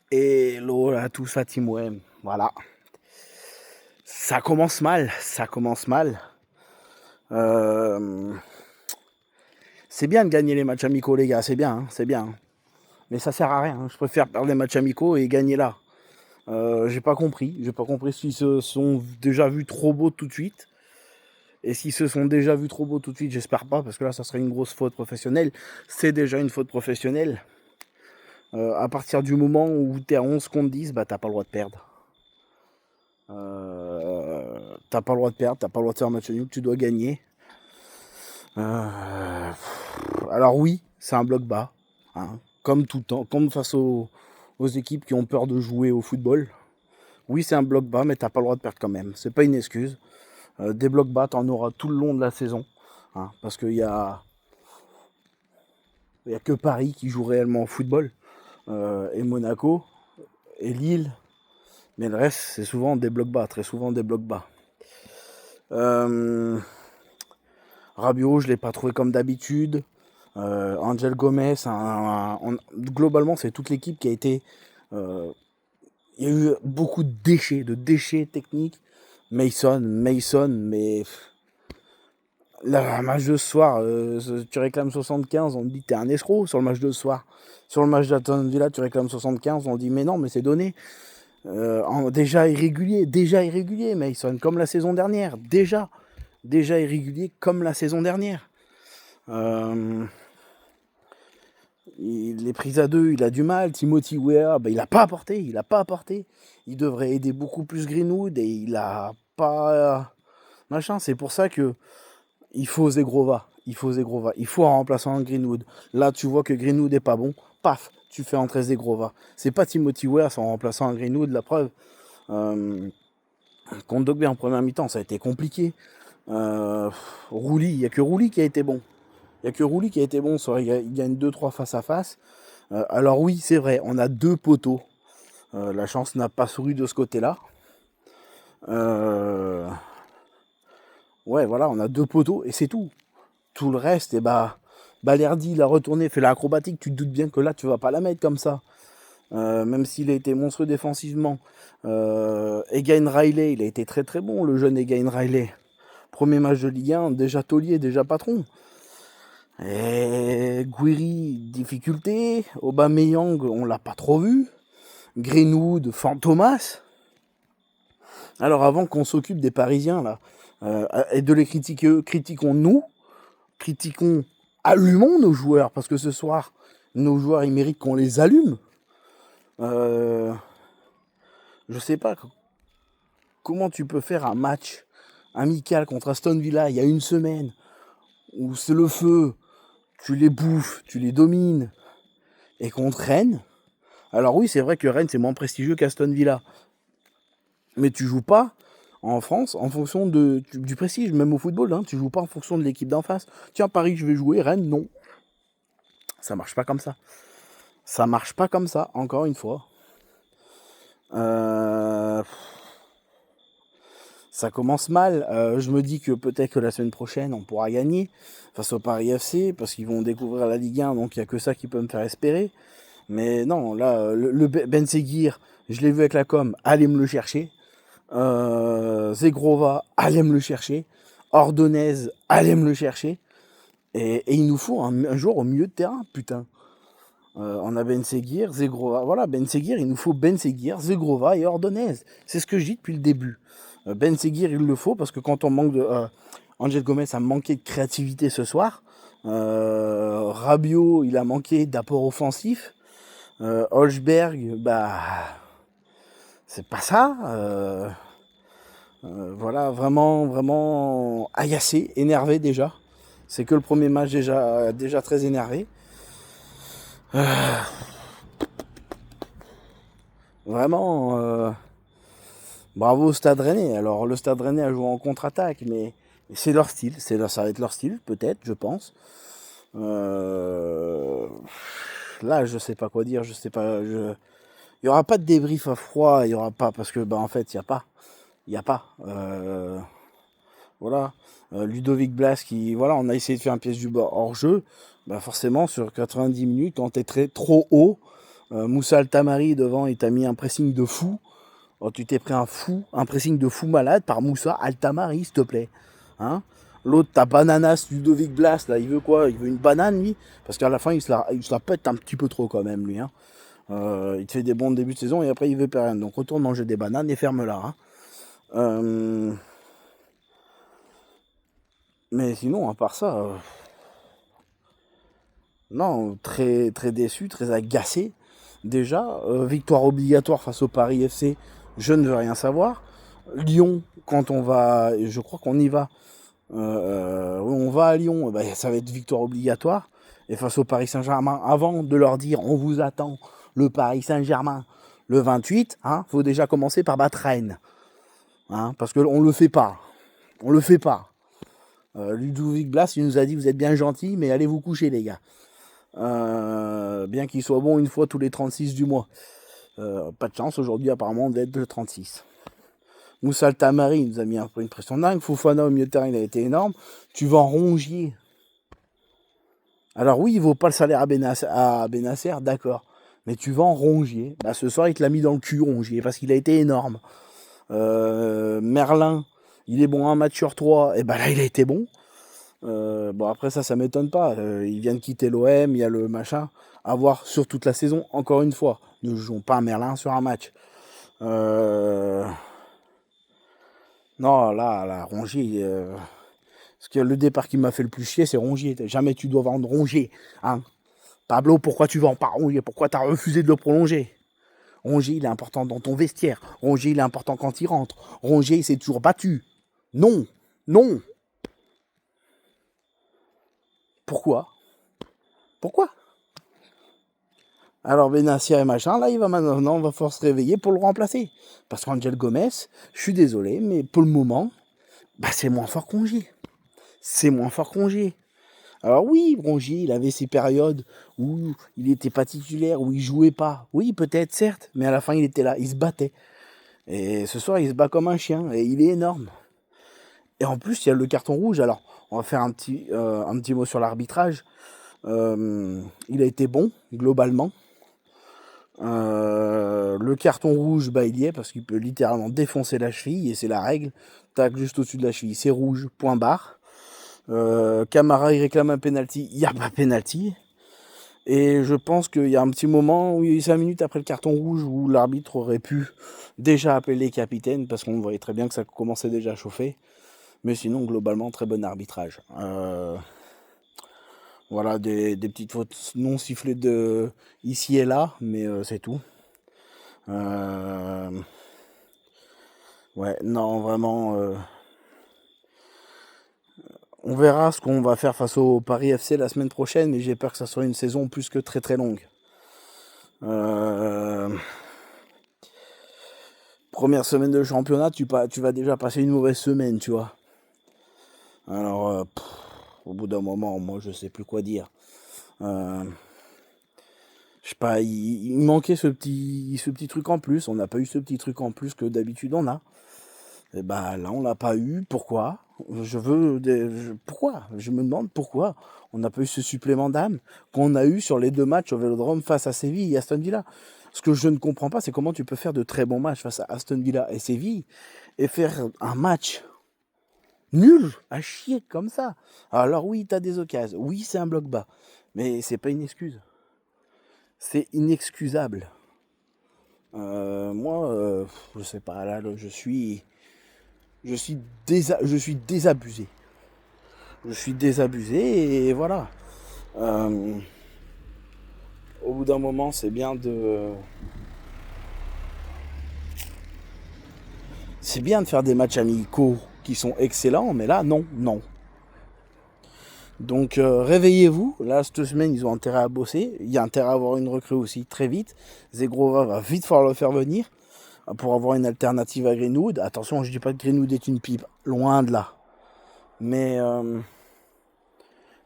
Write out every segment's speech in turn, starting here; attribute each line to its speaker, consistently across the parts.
Speaker 1: Hello à tous à Team OM. Voilà. Ça commence mal. Euh, c'est bien de gagner les matchs amicaux, les gars. C'est bien, hein, c'est bien. Mais ça sert à rien. Je préfère perdre les matchs amicaux et gagner là. J'ai pas compris. S'ils se sont déjà vus trop beaux tout de suite. Et s'ils se sont déjà vus trop beaux tout de suite, j'espère pas, parce que là, ça serait une grosse faute professionnelle. C'est déjà une faute professionnelle. À partir du moment où t'es à 11 contre 10, bah t'as pas le droit de perdre. T'as pas le droit de perdre, t'as pas le droit de faire un match nul, tu dois gagner. Alors oui, c'est un bloc bas, hein, comme tout le temps, comme face aux équipes qui ont peur de jouer au football. Oui, c'est un bloc bas, mais t'as pas le droit de perdre quand même. C'est pas une excuse. Des blocs bas, t'en auras tout le long de la saison, hein, parce qu'il y a que Paris qui joue réellement au football, et Monaco, et Lille. Mais le reste, c'est souvent des blocs bas, très souvent des blocs bas. Rabiot, je l'ai pas trouvé comme d'habitude. Angel Gomez, globalement, c'est toute l'équipe qui a été. Il y a eu beaucoup de déchets techniques. Mason, mais le match de ce soir, tu réclames 75, on te dit que t'es un escroc sur le match de ce soir. Sur le match d'Aston Villa, tu réclames 75, on dit mais non, mais c'est donné. Déjà irrégulier, Mason, comme la saison dernière. Déjà irrégulier comme la saison dernière. Les prises à deux, il a du mal. Timothy Weah, il n'a pas apporté. Il devrait aider beaucoup plus Greenwood et il a pas machin. C'est pour ça que il faut Zegrova. Il faut un remplaçant de Greenwood. Là, tu vois que Greenwood est pas bon. Paf, tu fais entrer Zegrova. C'est pas Timothy Weah son remplaçant à Greenwood. La preuve. Contre Dogbe en première mi-temps, ça a été compliqué. Rouli, il n'y a que Rouli qui a été bon. Il gagne 2-3 face à face. Alors oui, c'est vrai, on a deux poteaux. La chance n'a pas souri de ce côté-là. Ouais, voilà, on a deux poteaux et c'est tout. Tout le reste, Balerdi, il a retourné, fait l'acrobatique. Tu te doutes bien que là, tu vas pas la mettre comme ça. Même s'il a été monstrueux défensivement. Egain Riley, il a été très très bon, le jeune Egain Riley. Premier match de Ligue 1, déjà taulier, déjà patron. Et Guiri, difficulté. Aubameyang, on l'a pas trop vu. Greenwood, Fantomas. Alors avant qu'on s'occupe des Parisiens là, et de les critiquer eux, critiquons-nous, allumons nos joueurs, parce que ce soir, nos joueurs ils méritent qu'on les allume. Je sais pas comment tu peux faire un match amical contre Aston Villa il y a une semaine, où c'est le feu, tu les bouffes, tu les domines, et contre Rennes. Alors oui, c'est vrai que Rennes c'est moins prestigieux qu'Aston Villa, mais tu joues pas en France en fonction du prestige, même au football, hein, tu joues pas en fonction de l'équipe d'en face. Tiens, Paris, je vais jouer, Rennes, non. Ça marche pas comme ça. Encore une fois. Ça commence mal. Je me dis que peut-être que la semaine prochaine, on pourra gagner face au Paris FC, parce qu'ils vont découvrir la Ligue 1, donc il n'y a que ça qui peut me faire espérer. Mais non, là, le Ben Seguir, je l'ai vu avec la com, allez me le chercher. Zegrova, allez me le chercher. Ordonez, allez me le chercher. Et il nous faut un joueur au milieu de terrain, putain. On a Ben Seguir, Zegrova. Voilà, Ben Seguir, il nous faut Ben Seguir, Zegrova et Ordonez. C'est ce que je dis depuis le début. Ben Seguir, il le faut, parce que quand on manque de... Angel Gomez a manqué de créativité ce soir. Rabiot, il a manqué d'apport offensif. Holzberg, c'est pas ça. Voilà, vraiment agacé, énervé déjà. C'est que le premier match déjà très énervé. Vraiment, bravo au Stade Rennais. Alors le Stade Rennais a joué en contre-attaque, mais c'est leur style. Ça va être leur style, peut-être, je pense. Là, je sais pas quoi dire. Je sais pas. Il y aura pas de débrief à froid. Il y aura pas, parce que en fait, il y a pas. Il y a pas. Voilà. Ludovic Blas qui, voilà, on a essayé de faire un pièce du bord hors jeu. Forcément, sur 90 minutes, quand t'es trop haut, Moussa Altamari devant, il t'a mis un pressing de fou. Oh, tu t'es pris un pressing de fou malade par Moussa Altamari, s'il te plaît. Hein? L'autre, t'as Bananas, Ludovic Blas, là, il veut quoi? Il veut une banane, lui? Parce qu'à la fin, il se la pète un petit peu trop, quand même, lui. Hein? Il te fait des bons débuts de saison et après, il veut plus rien. Donc, retourne manger des bananes et ferme-la. Hein? Mais sinon, à part ça, non, très, très déçu, très agacé. Déjà, victoire obligatoire face au Paris FC, je ne veux rien savoir. Lyon, quand on va, je crois qu'on y va, on va à Lyon, bah, ça va être victoire obligatoire. Et face au Paris Saint-Germain, avant de leur dire on vous attend, le Paris Saint-Germain, le 28, hein, faut déjà commencer par battre Rennes. Hein, parce qu'on ne le fait pas. On le fait pas. Ludovic Blas, il nous a dit vous êtes bien gentils, mais allez vous coucher, les gars. Bien qu'il soit bon une fois tous les 36 du mois. Pas de chance, aujourd'hui apparemment on devait être le 36. Moussa Altamari nous a mis un peu une pression dingue. Fofana au milieu de terrain, il a été énorme. Tu vas en Rongier. Alors oui, il vaut pas le salaire à Benasser, d'accord. Mais tu vas en Rongier. Bah, ce soir, il te l'a mis dans le cul, Rongier, parce qu'il a été énorme. Merlin, il est bon un match sur 3. Et bah là, il a été bon. Bon, après ça m'étonne pas. Il vient de quitter l'OM, il y a le machin. À voir sur toute la saison, encore une fois. Ne jouons pas Merlin sur un match. Non, là, Rongier. Parce que le départ qui m'a fait le plus chier, c'est Rongier. Jamais tu dois vendre Rongier. Hein. Pablo, pourquoi tu vends pas Rongier? Pourquoi tu as refusé de le prolonger? Rongier, il est important dans ton vestiaire. Rongier, il est important quand il rentre. Rongier, il s'est toujours battu. Non. Non. Pourquoi? Alors Benassia et machin, là, maintenant, on va falloir se réveiller pour le remplacer. Parce qu'Angel Gomez, je suis désolé, mais pour le moment, bah, c'est moins fort qu'Rongier. Alors oui, Rongier, il avait ses périodes où il n'était pas titulaire, où il jouait pas. Oui, peut-être, certes, mais à la fin, il était là, il se battait. Et ce soir, il se bat comme un chien, et il est énorme. Et en plus, il y a le carton rouge. Alors, on va faire un petit mot sur l'arbitrage. Il a été bon, globalement. Le carton rouge, bah, il y est, parce qu'il peut littéralement défoncer la cheville, et c'est la règle. Tac, juste au-dessus de la cheville, c'est rouge, point barre. Camara, il réclame un penalty, il n'y a pas penalty. Et je pense qu'il y a un petit moment, 5 minutes après le carton rouge, où l'arbitre aurait pu déjà appeler les capitaines, parce qu'on voyait très bien que ça commençait déjà à chauffer. Mais sinon, globalement, très bon arbitrage. Voilà, des petites fautes non sifflées de ici et là, mais c'est tout. Ouais, non, vraiment... On verra ce qu'on va faire face au Paris FC la semaine prochaine, mais j'ai peur que ça soit une saison plus que très très longue. Première semaine de championnat, tu vas déjà passer une mauvaise semaine, tu vois. Alors, au bout d'un moment, moi, je sais plus quoi dire. Je sais pas, il manquait ce petit truc en plus. On n'a pas eu ce petit truc en plus que d'habitude on a. Et bah là, on l'a pas eu. Pourquoi? Pourquoi? Je me demande pourquoi on n'a pas eu ce supplément d'âme qu'on a eu sur les 2 matchs au Vélodrome face à Séville et Aston Villa. Ce que je ne comprends pas, c'est comment tu peux faire de très bons matchs face à Aston Villa et Séville et faire un match nul, à chier comme ça. Alors oui, t'as des occasions. Oui, c'est un bloc bas. Mais c'est pas une excuse. C'est inexcusable. Moi, je sais pas, là, je suis désabusé. Je suis désabusé et voilà. Au bout d'un moment, c'est bien de faire des matchs amicaux qui sont excellents, mais là, non. Donc réveillez-vous, là cette semaine ils ont intérêt à bosser, il y a intérêt à avoir une recrue aussi très vite, Zegrova va vite falloir le faire venir pour avoir une alternative à Greenwood. Attention, je dis pas que Greenwood est une pipe, loin de là, mais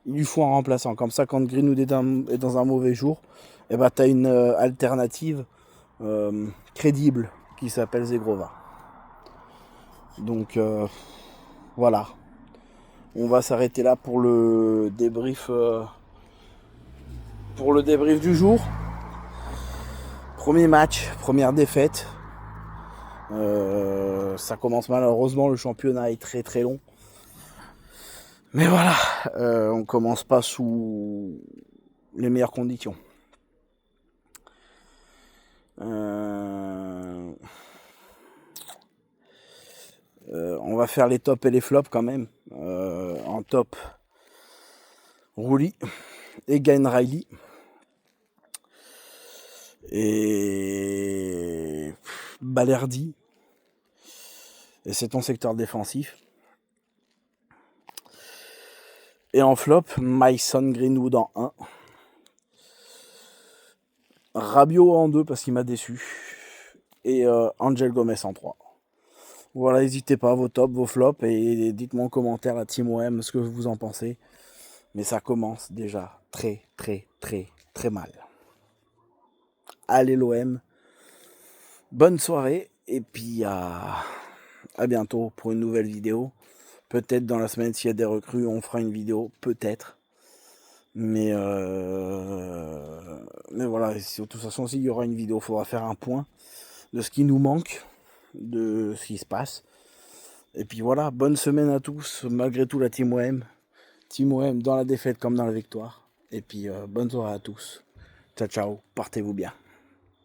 Speaker 1: il lui faut un remplaçant, comme ça quand Greenwood est dans un mauvais jour, et bah t'as une alternative crédible qui s'appelle Zegrova. Donc voilà. On va s'arrêter là pour le débrief du jour. Premier match, première défaite. Ça commence malheureusement, le championnat est très très long. Mais voilà, on commence pas sous les meilleures conditions. On va faire les tops et les flops quand même. En top, Rouli et Gain Riley. Et Balerdi. Et c'est ton secteur défensif. Et en flop, Mason Greenwood en 1. Rabiot en 2 parce qu'il m'a déçu. Et Angel Gomez en 3. Voilà, n'hésitez pas, vos tops, vos flops, et dites-moi en commentaire la Team OM ce que vous en pensez. Mais ça commence déjà très très très très mal. Allez l'OM, bonne soirée, et puis à bientôt pour une nouvelle vidéo. Peut-être dans la semaine, s'il y a des recrues, on fera une vidéo, peut-être. Mais voilà, de toute façon, s'il y aura une vidéo, il faudra faire un point de ce qui nous manque, de ce qui se passe. Et puis voilà, bonne semaine à tous, malgré tout la Team OM. Team OM dans la défaite comme dans la victoire. Et puis bonne soirée à tous. Ciao ciao, portez-vous bien.